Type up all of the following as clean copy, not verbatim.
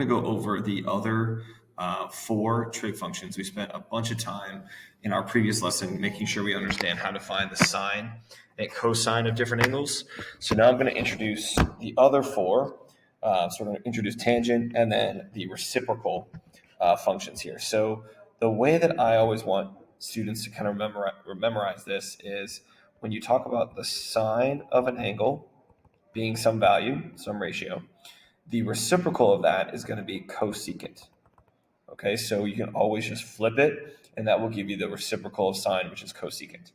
to go over the other four trig functions. We spent a bunch of time in our previous lesson making sure we understand how to find the sine and cosine of different angles. So now I'm going to introduce the other four. So we're going to introduce tangent and then the reciprocal functions here. So the way that I always want students to kind of memorize this is when you talk about the sine of an angle being some value, some ratio, the reciprocal of that is going to be cosecant. Okay, so you can always just flip it, and that will give you the reciprocal of sine, which is cosecant.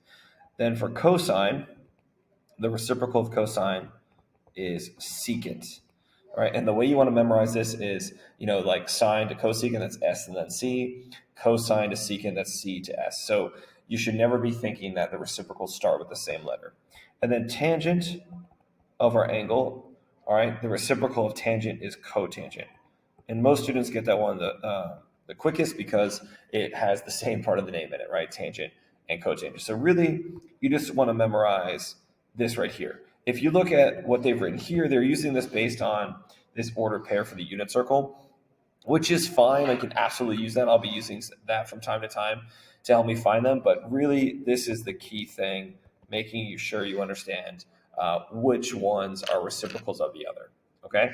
Then for cosine, the reciprocal of cosine is secant. All right, and the way you want to memorize this is, like sine to cosecant, that's S and then C. Cosine to secant, that's C to S. So you should never be thinking that the reciprocals start with the same letter. And then tangent of our angle, all right, the reciprocal of tangent is cotangent. And most students get that one the quickest because it has the same part of the name in it, right? Tangent and cotangent. So really, you just want to memorize this right here. If you look at what they've written here, they're using this based on this ordered pair for the unit circle, which is fine. I can absolutely use that. I'll be using that from time to time to help me find them. But really, this is the key thing, making sure you understand which ones are reciprocals of the other. Okay,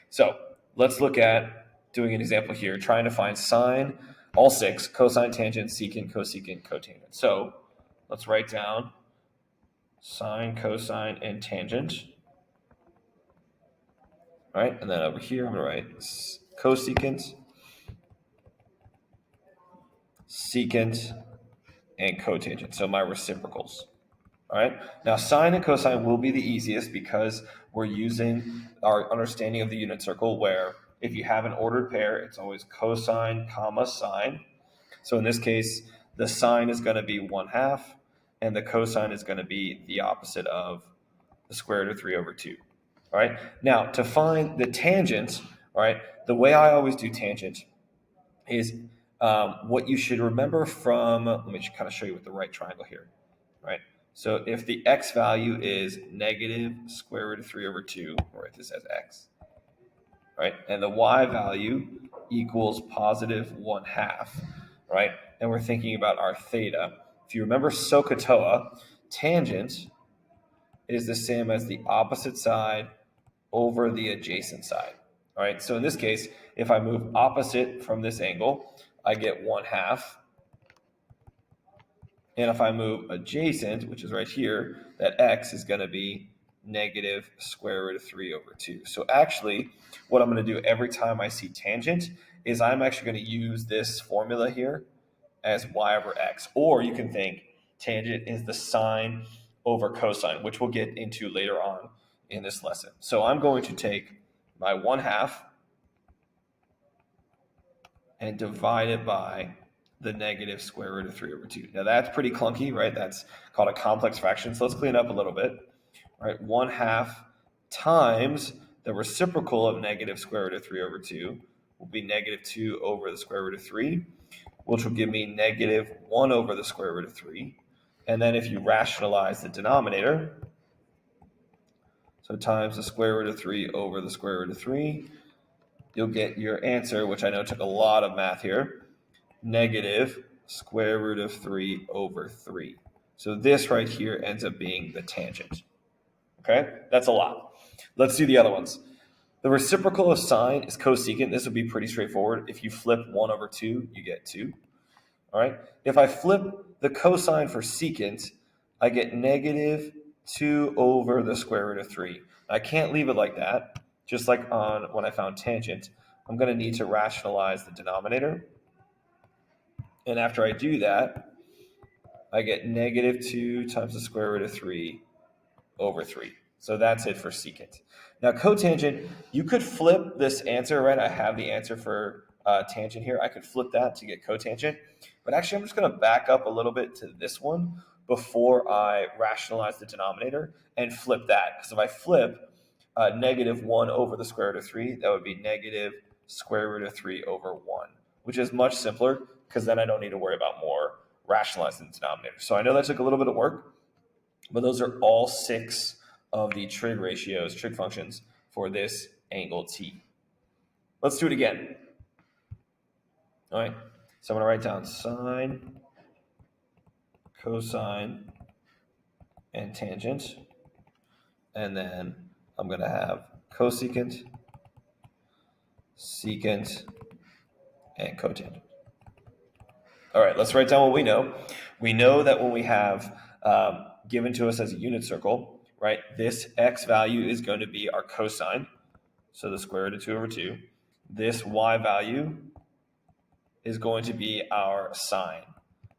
so let's look at doing an example here, trying to find sine, all six, cosine, tangent, secant, cosecant, cotangent. So let's write down sine, cosine, and tangent. All right, and then over here, I'm going to write cosecant, secant, and cotangent. So my reciprocals. All right. Now, sine and cosine will be the easiest because we're using our understanding of the unit circle where if you have an ordered pair, it's always cosine, comma, sine. So in this case, the sine is going to be 1/2 and the cosine is going to be the opposite of the square root of 3 over 2. All right. Now, to find the tangent, all right, the way I always do tangent is what you should remember from, let me kind of show you with the right triangle here, right? So if the x value is negative square root of 3 over 2, we'll write this as x, right? And the y value equals positive 1/2, right? And we're thinking about our theta. If you remember SOHCAHTOA, tangent is the same as the opposite side over the adjacent side, all right? So in this case, if I move opposite from this angle, I get 1/2. And if I move adjacent, which is right here, that x is going to be negative square root of 3 over 2. So actually, what I'm going to do every time I see tangent is I'm actually going to use this formula here as y over x. Or you can think tangent is the sine over cosine, which we'll get into later on in this lesson. So I'm going to take my 1/2 and divide it by the negative square root of 3 over 2. Now that's pretty clunky, right? That's called a complex fraction. So let's clean up a little bit. All right, 1/2 times the reciprocal of negative square root of 3 over 2 will be negative 2 over the square root of 3, which will give me negative 1 over the square root of 3. And then if you rationalize the denominator, so times the square root of 3 over the square root of 3, you'll get your answer, which I know took a lot of math here, negative square root of 3 over 3. So this right here ends up being the tangent. Okay, that's a lot. Let's do the other ones. The reciprocal of sine is cosecant. This would be pretty straightforward. If you flip 1 over 2, you get 2. All right. If I flip the cosine for secant, I get negative 2 over the square root of 3. I can't leave it like that. Just like on when I found tangent, I'm going to need to rationalize the denominator. And after I do that, I get negative 2 times the square root of 3 over 3. So that's it for secant. Now, cotangent, you could flip this answer, right? I have the answer for tangent here. I could flip that to get cotangent. But actually, I'm just going to back up a little bit to this one before I rationalize the denominator and flip that. Because if I flip negative 1 over the square root of 3, that would be negative square root of 3 over 1, which is much simpler because then I don't need to worry about more rationalizing the denominator. So I know that took a little bit of work, but those are all 6 of the trig ratios, trig functions for this angle T. Let's do it again. All right, so I'm going to write down sine, cosine, and tangent. And then I'm going to have cosecant, secant, and cotangent. All right, let's write down what we know. We know that when we have given to us as a unit circle, right, this x value is going to be our cosine, so the square root of 2 over 2. This y value is going to be our sine,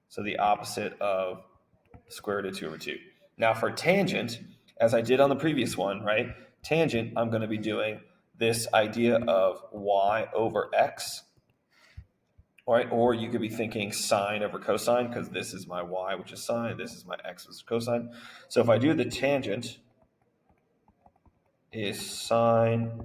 so the opposite of square root of 2 over 2. Now for tangent, as I did on the previous one, right, tangent, I'm going to be doing this idea of y over x. All right, or you could be thinking sine over cosine, because this is my y, which is sine, this is my x, which is cosine. So if I do the tangent is sine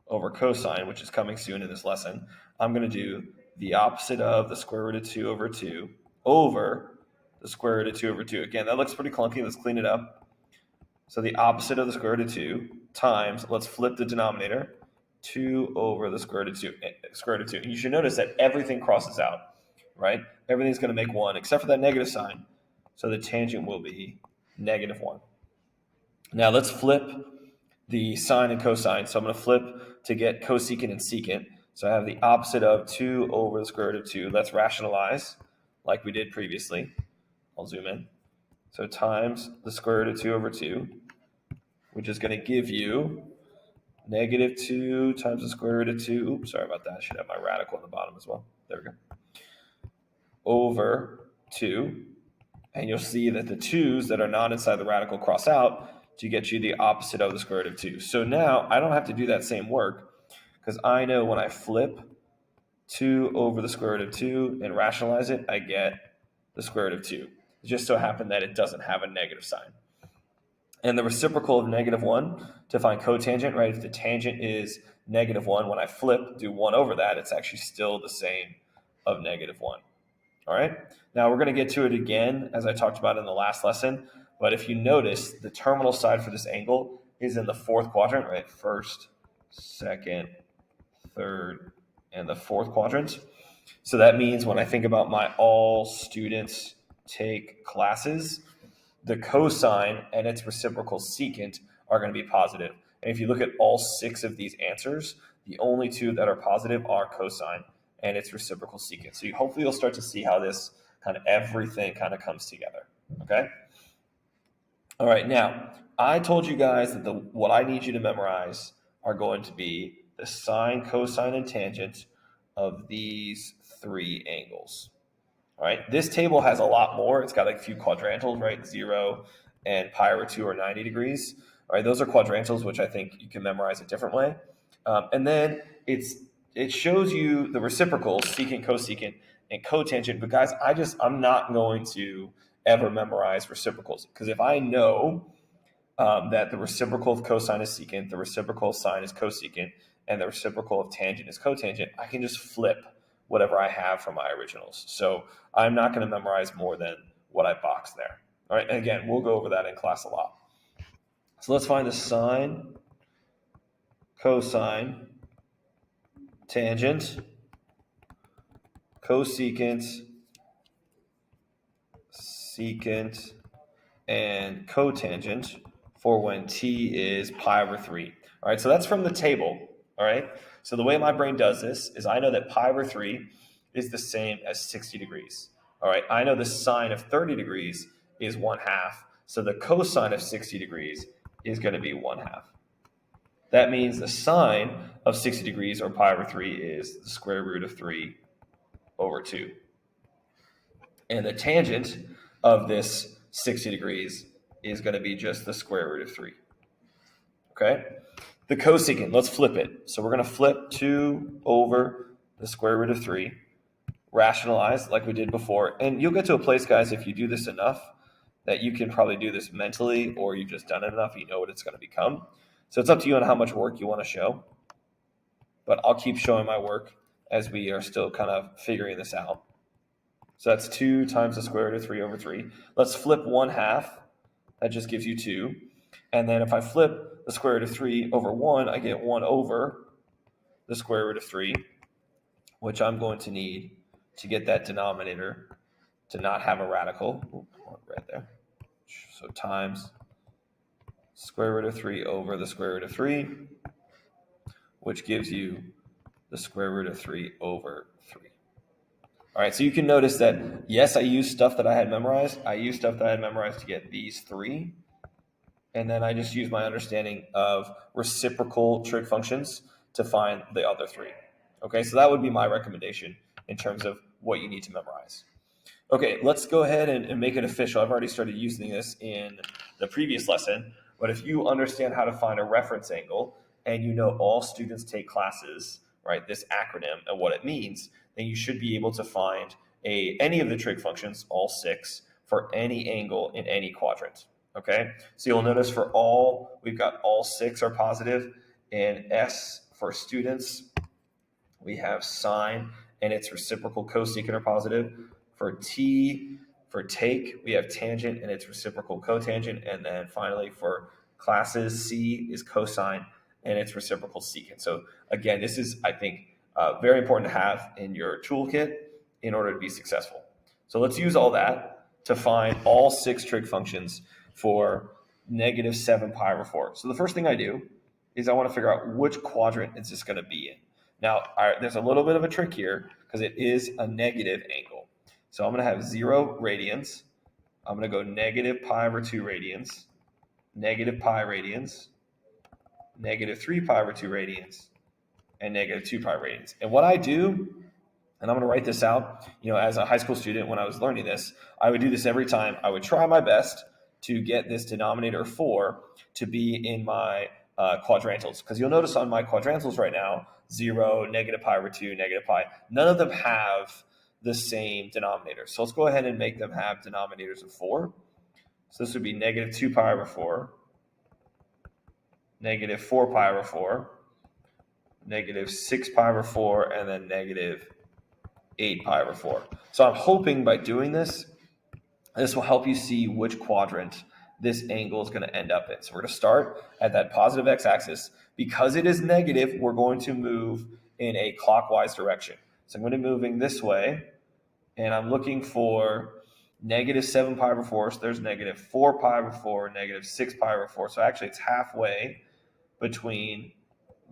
over cosine, which is coming soon in this lesson, I'm going to do the opposite of the square root of 2 over 2 over the square root of 2 over 2. Again, that looks pretty clunky. Let's clean it up. So the opposite of the square root of 2 times, let's flip the denominator, 2 over the square root of 2. Square root of 2. And you should notice that everything crosses out, right? Everything's going to make 1 except for that negative sign. So the tangent will be negative 1. Now let's flip the sine and cosine. So I'm going to flip to get cosecant and secant. So I have the opposite of 2 over the square root of 2. Let's rationalize like we did previously. I'll zoom in. So times the square root of 2 over 2, which is going to give you negative 2 times the square root of 2. Oops, sorry about that. I should have my radical on the bottom as well. There we go. Over 2. And you'll see that the 2's that are not inside the radical cross out to get you the opposite of the square root of 2. So now I don't have to do that same work because I know when I flip 2 over the square root of 2 and rationalize it, I get the square root of 2. It just so happened that it doesn't have a negative sign. And the reciprocal of negative 1 to find cotangent, right? If the tangent is negative 1, when I flip, do 1 over that, it's actually still the same of negative 1. All right. Now we're going to get to it again as I talked about in the last lesson. But if you notice, the terminal side for this angle is in the fourth quadrant, right? First, second, third, and the fourth quadrant. So that means when I think about my all students take classes, the cosine and its reciprocal secant are going to be positive. And if you look at all 6 of these answers, the only 2 that are positive are cosine and its reciprocal secant. So hopefully you'll start to see how this kind of everything kind of comes together, okay? All right, now, I told you guys that what I need you to memorize are going to be the sine, cosine, and tangent of these 3 angles. All right, this table has a lot more. It's got like a few quadrantals, right? 0 and pi over 2 are 90 degrees. All right, those are quadrantals, which I think you can memorize a different way. And then it shows you the reciprocals, secant, cosecant, and cotangent. But guys, I'm not going to ever memorize reciprocals because if I know that the reciprocal of cosine is secant, the reciprocal of sine is cosecant, and the reciprocal of tangent is cotangent, I can just flip whatever I have from my originals. So I'm not going to memorize more than what I boxed there. All right, and again, we'll go over that in class a lot. So let's find the sine, cosine, tangent, cosecant, secant, and cotangent for when t is pi over 3. All right, so that's from the table. All right, so the way my brain does this is I know that pi over 3 is the same as 60 degrees. All right, I know the sine of 30 degrees is 1/2. So the cosine of 60 degrees is going to be 1/2. That means the sine of 60 degrees, or pi over 3, is the square root of 3 over 2. And the tangent of this 60 degrees is going to be just the square root of 3. Okay? The cosecant, let's flip it. So we're going to flip 2 over the square root of 3, rationalize like we did before. And you'll get to a place, guys, if you do this enough, that you can probably do this mentally, or you've just done it enough, you know what it's going to become. So it's up to you on how much work you want to show. But I'll keep showing my work as we are still kind of figuring this out. So that's 2 times the square root of 3 over 3. Let's flip 1/2. That just gives you 2. And then if I flip the square root of 3 over 1, I get 1 over the square root of 3, which I'm going to need to get that denominator to not have a radical. Right there. So times square root of 3 over the square root of 3, which gives you the square root of 3 over 3. All right, so you can notice that, yes, I used stuff that I had memorized. I used stuff that I had memorized to get these 3. And then I just use my understanding of reciprocal trig functions to find the other 3. Okay, so that would be my recommendation in terms of what you need to memorize. Okay, let's go ahead and make it official. I've already started using this in the previous lesson, but if you understand how to find a reference angle and you know all students take classes, right, this acronym and what it means, then you should be able to find any of the trig functions, all 6, for any angle in any quadrant. Okay, so you'll notice for all, we've got all 6 are positive. In S for students, we have sine and its reciprocal cosecant are positive. For T, for take, we have tangent and its reciprocal cotangent. And then finally for classes, C is cosine and its reciprocal secant. So again, this is, I think, very important to have in your toolkit in order to be successful. So let's use all that to find all 6 trig functions for negative 7 pi over 4. So the first thing I do is I want to figure out which quadrant is this going to be in. Now, there's a little bit of a trick here because it is a negative angle. So I'm going to have 0 radians. I'm going to go negative pi over 2 radians, negative pi radians, negative 3 pi over 2 radians, and negative 2 pi radians. And what I do, and I'm going to write this out, as a high school student when I was learning this, I would do this every time. I would try my best to get this denominator 4 to be in my quadrantals. Because you'll notice on my quadrantals right now, 0, negative pi over 2, negative pi, none of them have the same denominator. So let's go ahead and make them have denominators of 4. So this would be negative 2 pi over 4, negative 4 pi over 4, negative 6 pi over 4, and then negative 8 pi over 4. So I'm hoping by doing this, this will help you see which quadrant this angle is going to end up in. So we're going to start at that positive x-axis. Because it is negative, we're going to move in a clockwise direction. So I'm going to be moving this way, and I'm looking for negative 7 pi over 4. So there's negative 4 pi over 4, negative 6 pi over 4. So actually it's halfway between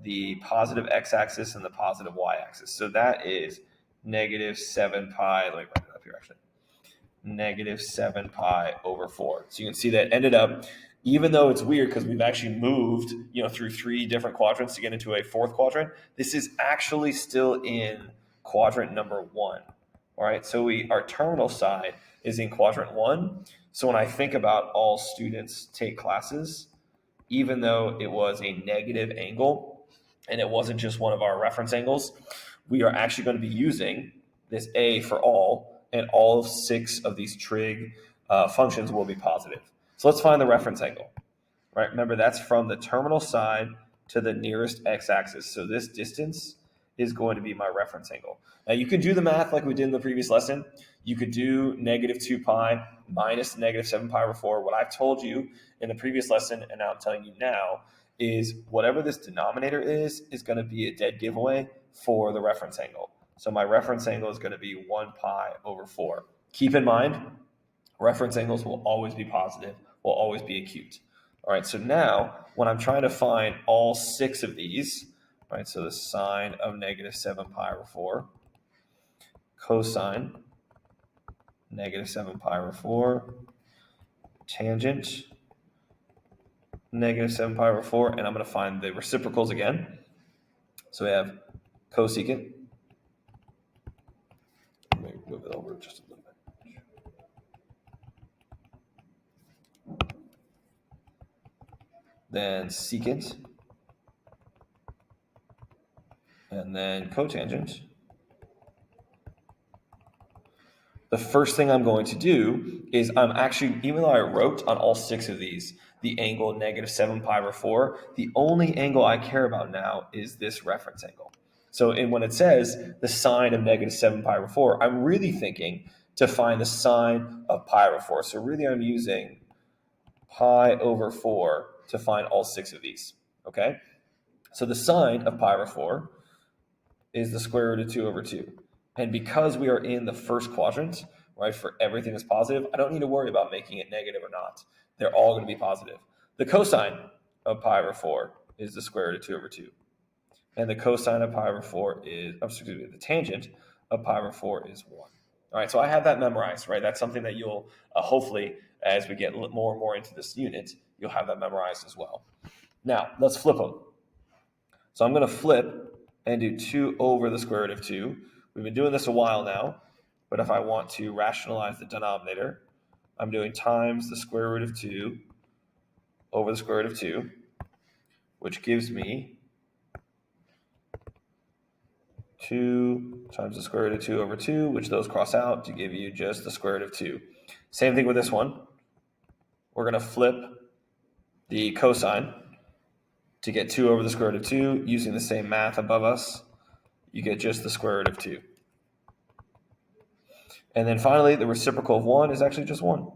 the positive x-axis and the positive y-axis. So that is negative 7 pi, let me write it up here actually, negative 7 pi over 4. So you can see that ended up, even though it's weird because we've actually moved, through 3 different quadrants to get into a 4th quadrant, this is actually still in quadrant number 1. All right, so our terminal side is in quadrant 1. So when I think about all students take classes, even though it was a negative angle and it wasn't just one of our reference angles, we are actually going to be using this A for all, and all 6 of these trig functions will be positive. So let's find the reference angle. Right? Remember, that's from the terminal side to the nearest x-axis. So this distance is going to be my reference angle. Now you can do the math like we did in the previous lesson. You could do negative 2 pi minus negative 7 pi over 4. What I've told you in the previous lesson, and now I'm telling you now, is whatever this denominator is going to be a dead giveaway for the reference angle. So my reference angle is going to be 1 pi over 4. Keep in mind, reference angles will always be positive, will always be acute. All right, so now when I'm trying to find all 6 of these, right, so the sine of negative 7 pi over 4, cosine, negative 7 pi over 4, tangent, negative 7 pi over 4, and I'm going to find the reciprocals again. So we have cosecant. Let me move it over just a little bit. Then secant, and then cotangent. The first thing I'm going to do is I'm actually, even though I wrote on all 6 of these the angle negative 7 pi over 4, the only angle I care about now is this reference angle. So when it says the sine of negative 7 pi over 4, I'm really thinking to find the sine of pi over 4. So really I'm using pi over 4 to find all 6 of these, okay? So the sine of pi over 4 is the square root of 2 over 2. And because we are in the first quadrant, right, for everything is positive, I don't need to worry about making it negative or not. They're all going to be positive. The cosine of pi over 4 is the square root of 2 over 2. And the cosine of pi over 4 is, the tangent of pi over 4 is 1. All right, so I have that memorized, right? That's something that you'll hopefully, as we get more and more into this unit, you'll have that memorized as well. Now, let's flip them. So I'm going to flip and do 2 over the square root of 2. We've been doing this a while now, but if I want to rationalize the denominator, I'm doing times the square root of 2 over the square root of 2, which gives me 2 times the square root of 2 over 2, which those cross out to give you just the square root of 2. Same thing with this one. We're going to flip the cosine to get 2 over the square root of 2 using the same math above us. You get just the square root of 2. And then finally, the reciprocal of 1 is actually just 1.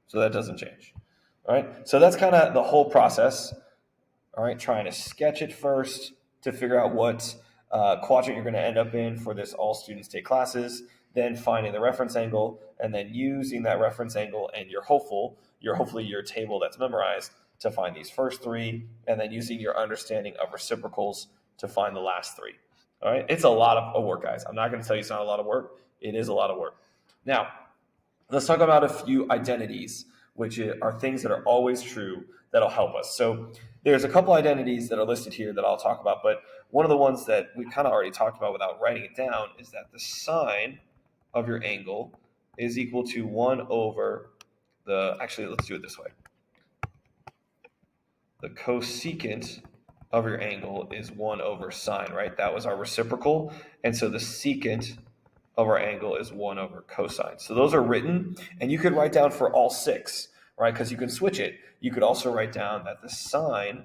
So that doesn't change. All right, so that's kind of the whole process. All right, trying to sketch it first to figure out what quadrant you're going to end up in for this all students take classes, then finding the reference angle, and then using that reference angle and hopefully your table that's memorized to find these first 3, and then using your understanding of reciprocals to find the last 3. All right, it's a lot of work, guys. I'm not going to tell you it's not a lot of work. It is a lot of work. Now, let's talk about a few identities, which are things that are always true that'll help us. So there's a couple identities that are listed here that I'll talk about, but one of the ones that we kind of already talked about without writing it down is that the sine of your angle is equal to 1 over actually, let's do it this way. The cosecant of your angle is 1 over sine, right? That was our reciprocal. And so the secant of our angle is 1 over cosine. So those are written, and you could write down for all 6, right? Because you can switch it. You could also write down that the sine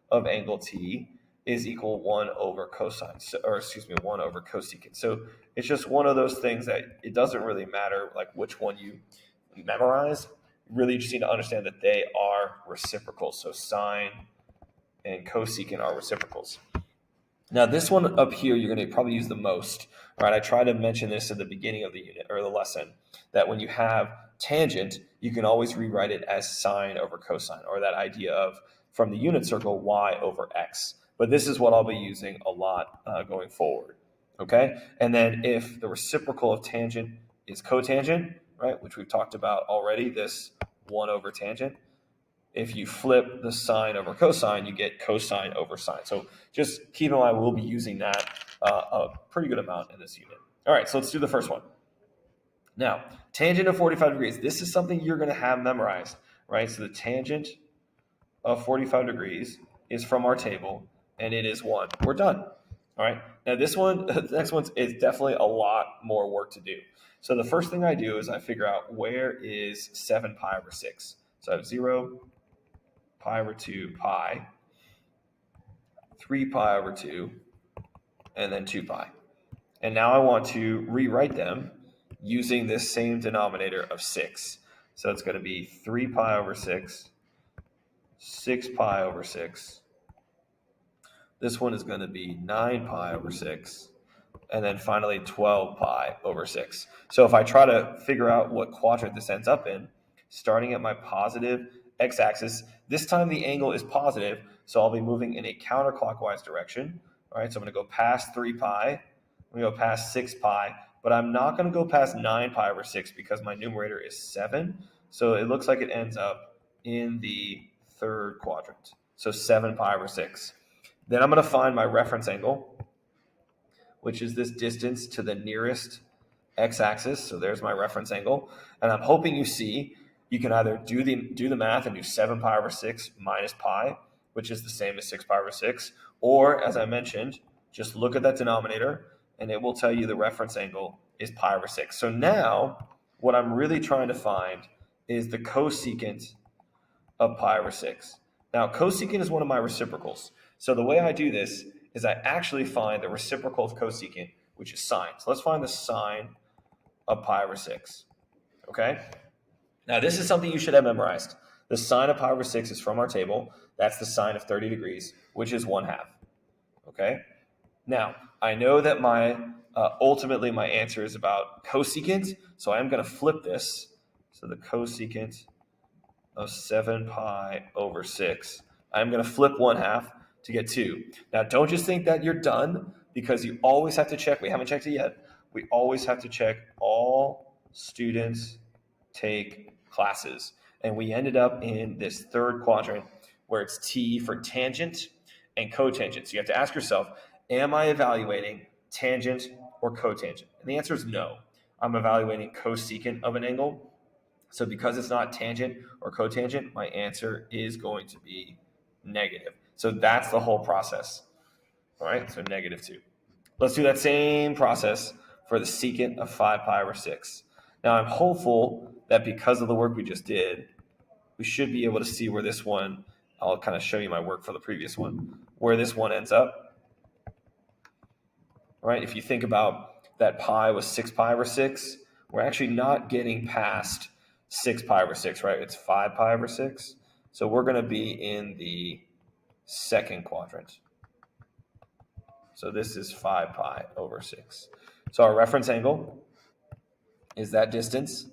of angle T is equal 1 over cosine, 1 over cosecant. So it's just one of those things that it doesn't really matter like which one you memorize. Really, you just need to understand that they are reciprocals. So sine and cosecant are reciprocals. Now, this one up here, you're going to probably use the most. All right, I try to mention this at the beginning of the unit or the lesson, that when you have tangent, you can always rewrite it as sine over cosine, or that idea of from the unit circle, y over x. But this is what I'll be using a lot going forward. Okay, and then if the reciprocal of tangent is cotangent, right, which we've talked about already, this 1 over tangent, if you flip the sine over cosine, you get cosine over sine. So just keep in mind, we'll be using that a pretty good amount in this unit. All right, so let's do the first one. Now, tangent of 45 degrees. This is something you're going to have memorized, right? So the tangent of 45 degrees is from our table, and it is 1. We're done. All right. Now, the next one is definitely a lot more work to do. So the first thing I do is I figure out where is 7 pi over 6. So I have 0, pi over 2 pi, 3 pi over 2, and then 2 pi. And now I want to rewrite them using this same denominator of 6. So it's going to be 3 pi over 6, 6 pi over 6. This one is going to be 9 pi over 6. And then finally 12 pi over 6. So if I try to figure out what quadrant this ends up in, starting at my positive x-axis, this time the angle is positive, so I'll be moving in a counterclockwise direction. All right, so I'm going to go past 3 pi, I'm going to go past 6 pi, but I'm not going to go past 9 pi over 6 because my numerator is 7. So it looks like it ends up in the third quadrant. So 7 pi over 6. Then I'm going to find my reference angle, which is this distance to the nearest x-axis. So there's my reference angle. And I'm hoping you see you can either do the math and do 7 pi over 6 minus pi, which is the same as 6 pi over 6. Or, as I mentioned, just look at that denominator, and it will tell you the reference angle is pi over 6. So now, what I'm really trying to find is the cosecant of pi over 6. Now, cosecant is one of my reciprocals. So the way I do this is I actually find the reciprocal of cosecant, which is sine. So let's find the sine of pi over 6. Okay? Now, this is something you should have memorized. The sine of pi over 6 is from our table. That's the sine of 30 degrees, which is 1/2. Okay? Now, I know that my ultimately my answer is about cosecant, so I'm going to flip this. So the cosecant of 7 pi over 6. I'm going to flip 1/2 to get 2. Now, don't just think that you're done, because you always have to check. We haven't checked it yet. We always have to check all students take classes. And we ended up in this third quadrant where it's T for tangent and cotangent. So you have to ask yourself, am I evaluating tangent or cotangent? And the answer is no. I'm evaluating cosecant of an angle. So because it's not tangent or cotangent, my answer is going to be negative. So that's the whole process. All right, so -2. Let's do that same process for the secant of 5 pi over 6. Now I'm hopeful that because of the work we just did, we should be able to see where this one, I'll kind of show you my work for the previous one, where this one ends up. All right, if you think about that pi was 6 pi over 6, we're actually not getting past 6 pi over 6, right? It's 5 pi over 6. So we're going to be in the second quadrant. So this is 5 pi over 6. So our reference angle is that distance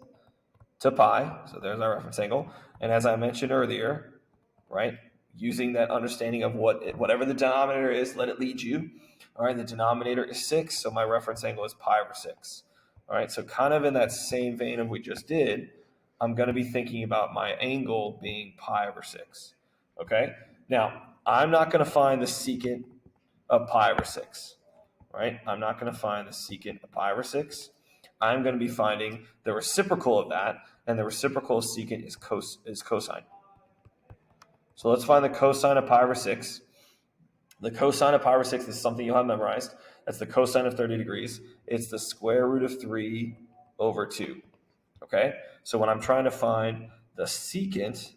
to pi. So there's our reference angle. And as I mentioned earlier, right, using that understanding of whatever the denominator is, let it lead you. All right, the denominator is 6, so my reference angle is pi over 6. All right, so kind of in that same vein of we just did, I'm going to be thinking about my angle being pi over 6. Okay, now I'm not going to find the secant of pi over 6. Right, I'm not going to find the secant of pi over 6. I'm going to be finding the reciprocal of that, and the reciprocal of secant is cosine. So let's find the cosine of pi over 6. The cosine of pi over 6 is something you'll have memorized. That's the cosine of 30 degrees. It's the square root of 3 over 2. Okay? So when I'm trying to find the secant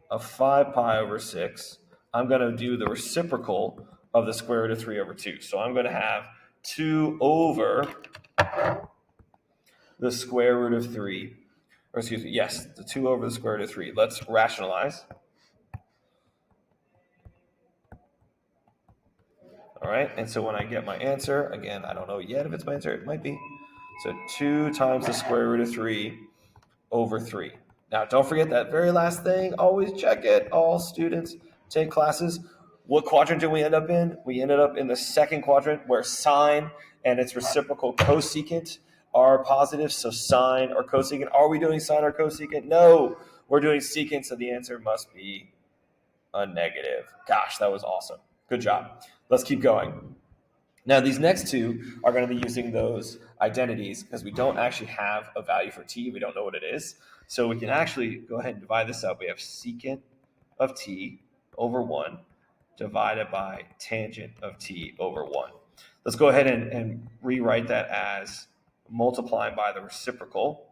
of 5 pi over 6, I'm going to do the reciprocal of the square root of 3 over 2. So I'm going to have 2 over the square root of 3. Or excuse me, yes, the 2 over the square root of 3. Let's rationalize. All right, and so when I get my answer, again, I don't know yet if it's my answer, it might be. So 2 times the square root of 3 over 3. Now, don't forget that very last thing, always check it. All students take classes. What quadrant did we end up in? We ended up in the second quadrant where sine and its reciprocal cosecant are positive. So sine or cosecant. Are we doing sine or cosecant? No, we're doing secant, so the answer must be a negative. Gosh, that was awesome. Good job. Let's keep going. Now, these next two are going to be using those identities because we don't actually have a value for t. We don't know what it is. So we can actually go ahead and divide this up. We have secant of t over 1 divided by tangent of t over 1. Let's go ahead and rewrite that as multiplying by the reciprocal.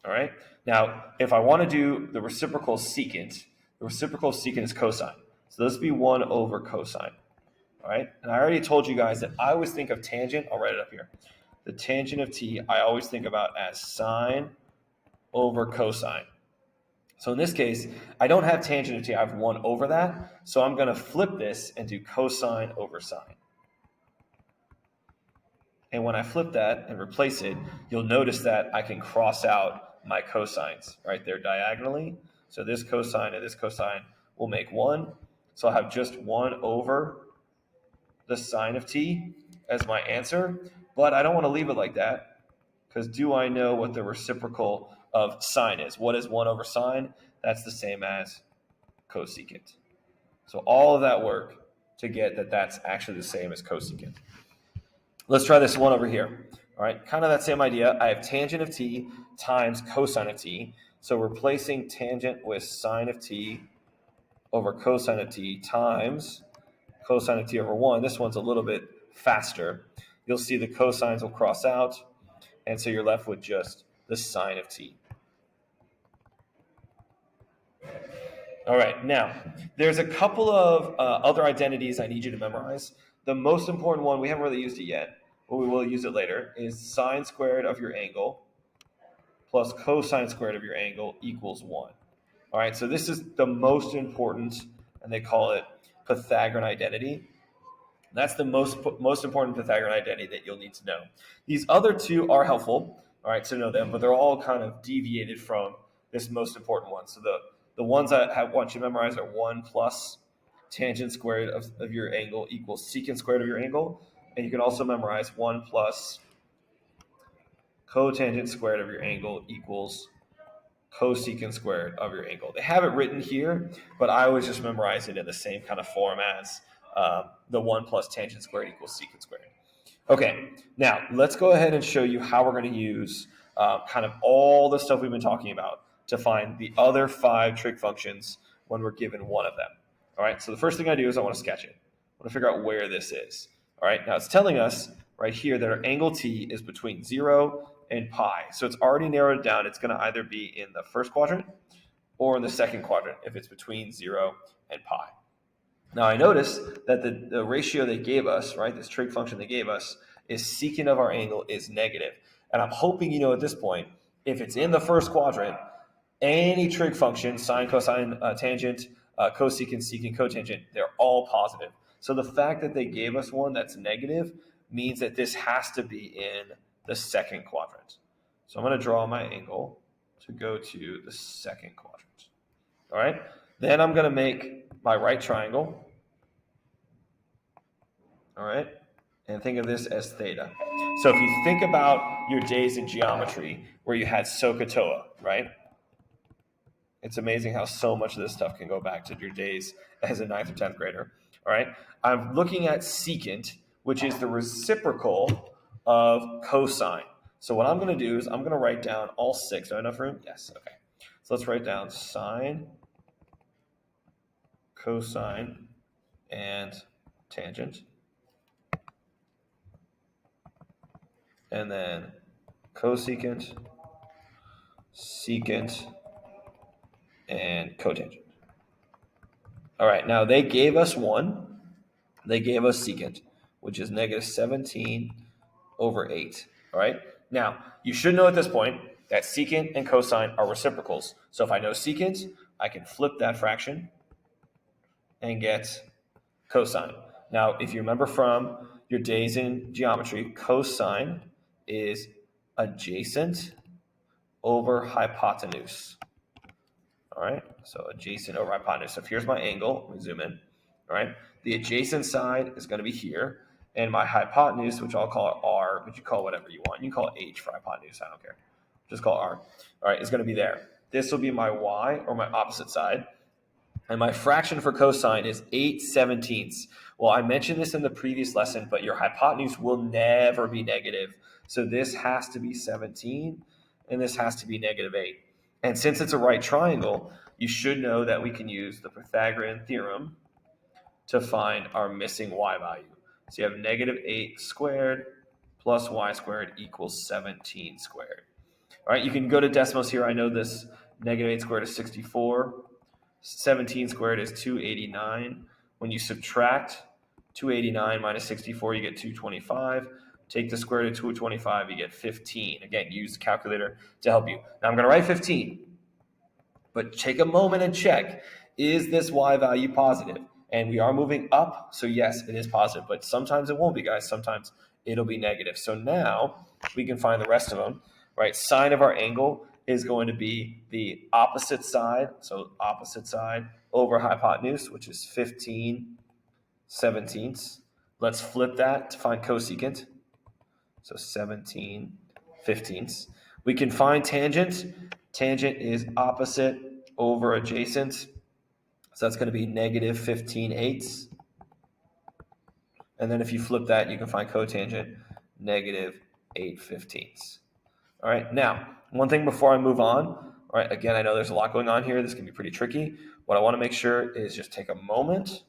All right. Now, if I want to do the reciprocal secant is cosine. So this would be 1 over cosine. All right. And I already told you guys that I always think of tangent. I'll write it up here. The tangent of t, I always think about as sine over cosine. So in this case, I don't have tangent of t. I have 1 over that. So I'm going to flip this and do cosine over sine. And when I flip that and replace it, you'll notice that I can cross out my cosines right there diagonally. So this cosine and this cosine will make 1. So I'll have just 1 over the sine of t as my answer. But I don't want to leave it like that because do I know what the reciprocal of sine is? What is 1 over sine? That's the same as cosecant. So all of that work to get that that's actually the same as cosecant. Let's try this one over here. All right, kind of that same idea. I have tangent of t times cosine of t. So replacing tangent with sine of t over cosine of t times cosine of t over 1. This one's a little bit faster. You'll see the cosines will cross out, and so you're left with just the sine of t. All right, now, there's a couple of other identities I need you to memorize. The most important one, we haven't really used it yet, but we will use it later, is sine squared of your angle plus cosine squared of your angle equals 1. All right, so this is the most important, and they call it Pythagorean identity. That's the most important Pythagorean identity that you'll need to know. These other two are helpful, all right, to know them, but they're all kind of deviated from this most important one. So the ones I want you to memorize are 1 plus tangent squared of your angle equals secant squared of your angle. And you can also memorize 1 plus cotangent squared of your angle equals cosecant squared of your angle. They have it written here, but I always just memorize it in the same kind of form as the 1 plus tangent squared equals secant squared. Okay, now let's go ahead and show you how we're going to use kind of all the stuff we've been talking about to find the other 5 trig functions when we're given one of them. All right, so the first thing I do is I want to sketch it. I want to figure out where this is. All right, now it's telling us right here that our angle t is between 0 and pi. So it's already narrowed down. It's going to either be in the first quadrant or in the second quadrant if it's between 0 and pi. Now I notice that the ratio they gave us, right, this trig function they gave us, is secant of our angle is negative. And I'm hoping you know at this point, if it's in the first quadrant, any trig function, sine, cosine, tangent, cosecant, secant, cotangent, they're all positive. So the fact that they gave us one that's negative means that this has to be in the second quadrant. So I'm going to draw my angle to go to the second quadrant. All right. Then I'm going to make my right triangle. All right. And think of this as theta. So if you think about your days in geometry where you had SOHCAHTOA, right? It's amazing how so much of this stuff can go back to your days as a 9th or 10th grader. All right. I'm looking at secant, which is the reciprocal of cosine. So what I'm going to do is I'm going to write down all 6. Do I have enough room? Yes. Okay. So let's write down sine, cosine, and tangent. And then cosecant, secant, and cotangent. All right, now they gave us one. They gave us secant, which is negative 17 over 8. All right, now you should know at this point that secant and cosine are reciprocals. So if I know secant, I can flip that fraction and get cosine. Now, if you remember from your days in geometry, cosine is adjacent over hypotenuse. All right, so adjacent over hypotenuse. So if here's my angle, let me zoom in. All right, the adjacent side is going to be here, and my hypotenuse, which I'll call R, but you call whatever you want. You can call it H for hypotenuse, I don't care. Just call it R. All right, it's going to be there. This will be my Y, or my opposite side. And my fraction for cosine is 8/17. Well, I mentioned this in the previous lesson, but your hypotenuse will never be negative. So this has to be 17, and this has to be negative 8. And since it's a right triangle, you should know that we can use the Pythagorean theorem to find our missing y value. So you have negative 8 squared plus y squared equals 17 squared. All right, you can go to decimals here. I know this negative 8 squared is 64. 17 squared is 289. When you subtract 289 minus 64, you get 225. Take the square root of 225, you get 15. Again, use the calculator to help you. Now I'm going to write 15, but take a moment and check, is this y value positive? And we are moving up, so yes, it is positive, but sometimes it won't be, guys. Sometimes it'll be negative. So now we can find the rest of them, right? Sine of our angle is going to be the opposite side, so opposite side over hypotenuse, which is 15/17. Let's flip that to find cosecant. So 17/15. We can find tangent. Tangent is opposite over adjacent. So that's going to be negative 15/8. And then if you flip that, you can find cotangent, negative 8/15. All right, now, one thing before I move on, all right, again, I know there's a lot going on here. This can be pretty tricky. What I want to make sure is just take a moment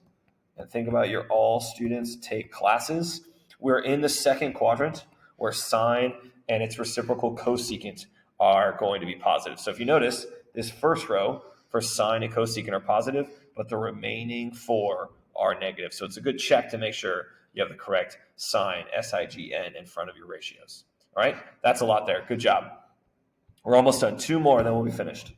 and think about your all students take classes. We're in the second quadrant where sine and its reciprocal cosecant are going to be positive. So if you notice, this first row for sine and cosecant are positive, but the remaining 4 are negative. So it's a good check to make sure you have the correct sign, S-I-G-N, in front of your ratios. All right, that's a lot there. Good job. We're almost done. 2 more, and then we'll be finished.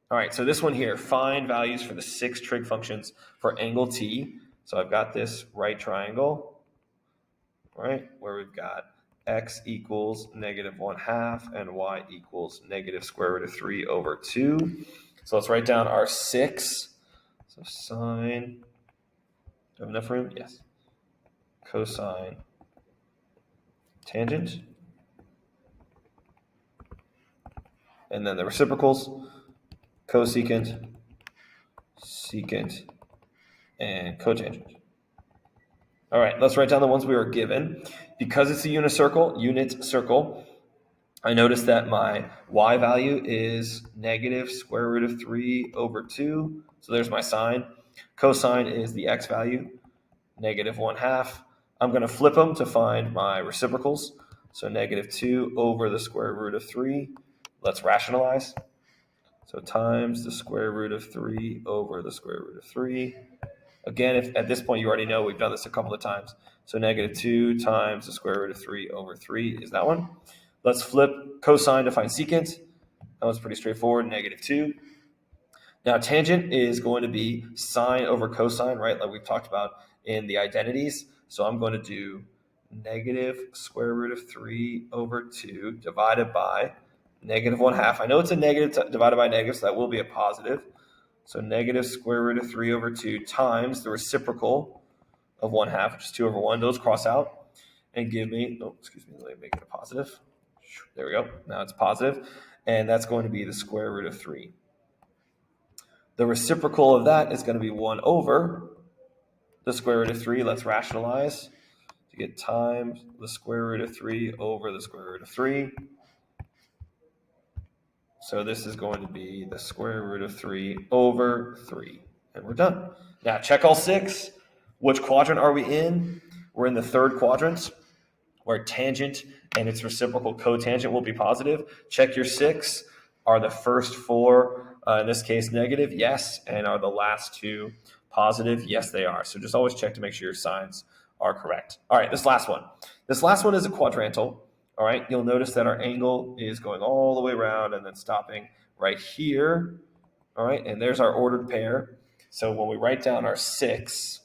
All right, so this one here, find values for the 6 trig functions for angle t So I've got this right triangle, right, where we've got x equals -1/2 and y equals -√3 over 2. So let's write down our 6. So sine, do I have enough room? Yes. Cosine, tangent. And then the reciprocals, cosecant, secant, and cotangent. All right, let's write down the ones we were given. Because it's a unit circle, I notice that my y value is -√3 over 2. So there's my sine. Cosine is the x value, -1/2. I'm going to flip them to find my reciprocals. So -2 over the square root of 3. Let's rationalize. So times the square root of 3 over the square root of 3. Again, if at this point you already know, we've done this a couple of times. So -2 times the square root of 3 over 3 is that one. Let's flip cosine to find secant. That was pretty straightforward, -2. Now tangent is going to be sine over cosine, right? Like we've talked about in the identities. So I'm going to do -square root of 3 over 2 divided by -1/2. I know it's a negative divided by negative, so that will be a positive. So -square root of 3 over 2 times the reciprocal of 1/2, which is 2 over 1. Those cross out and give me, let me make it a positive. There we go. Now it's positive. And that's going to be the square root of 3. The reciprocal of that is going to be 1 over the square root of 3. Let's rationalize to get times the square root of 3 over the square root of 3. So this is going to be the square root of 3 over 3. And we're done. Now check all 6. Which quadrant are we in? We're in the third quadrant, where tangent and its reciprocal cotangent will be positive. Check your 6. Are the first 4, in this case, negative? Yes. And are the last 2 positive? Yes, they are. So just always check to make sure your signs are correct. All right, this last one. This last one is a quadrantal. All right, you'll notice that our angle is going all the way around and then stopping right here. All right, and there's our ordered pair. So when we write down our 6,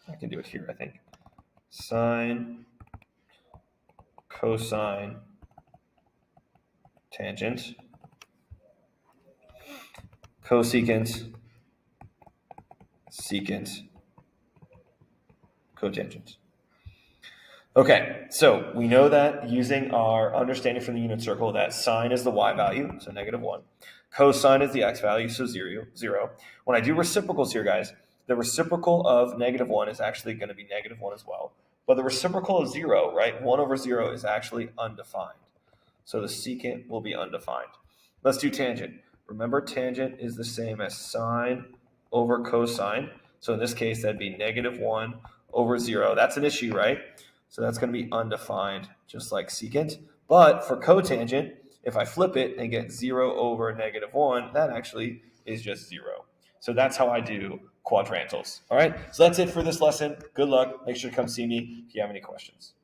I can do it here, I think. Sine, cosine, tangent, cosecant, secant, cotangent. Okay, so we know that using our understanding from the unit circle that sine is the y value, so -1. Cosine is the x value, so 0. When I do reciprocals here, guys, the reciprocal of -1 is actually going to be -1 as well. But the reciprocal of 0, right, 1 over 0 is actually undefined. So the secant will be undefined. Let's do tangent. Remember, tangent is the same as sine over cosine. So in this case, that'd be -1 over 0. That's an issue, right? So that's going to be undefined, just like secant. But for cotangent, if I flip it and get 0 over -1, that actually is just 0. So that's how I do quadrantals. All right, so that's it for this lesson. Good luck. Make sure to come see me if you have any questions.